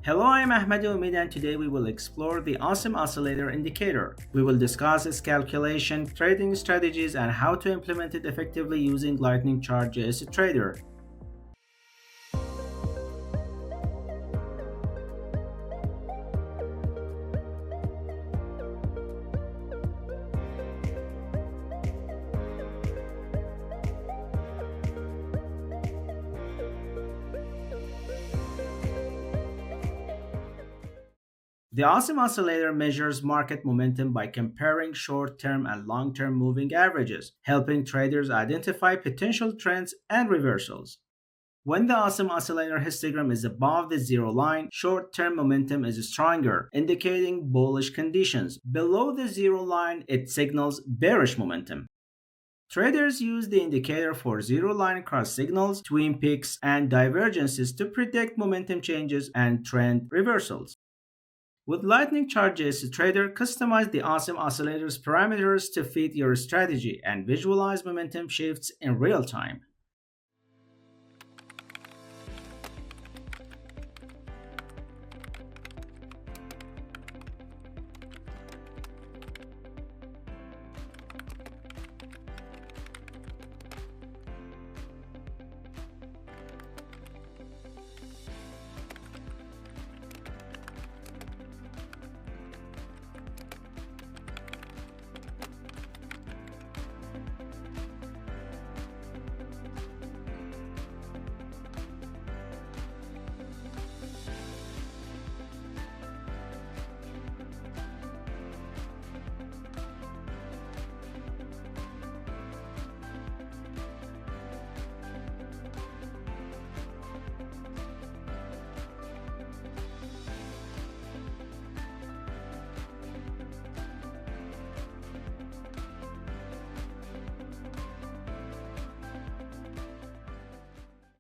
Hello, I'm 𝗟𝗶𝗴𝗵𝗁 and today we will explore the Awesome Oscillator indicator. We will discuss its calculation, trading strategies, and how to implement it effectively using LightningChart 𝗟𝗶𝗴𝗵𝗁 Trader. The Awesome Oscillator measures market momentum by comparing short-term and long-term moving averages, helping traders identify potential trends and reversals. When the Awesome Oscillator histogram is above the zero line, short-term momentum is stronger, indicating bullish conditions. Below the zero line, it signals bearish momentum. Traders use the indicator for zero-line cross signals, twin peaks, and divergences to predict momentum changes and trend reversals. With LightningChart 𝗟𝗶𝗴𝗵𝗁 Trader, customize the Awesome Oscillator's parameters to fit your strategy and visualize momentum shifts in real time.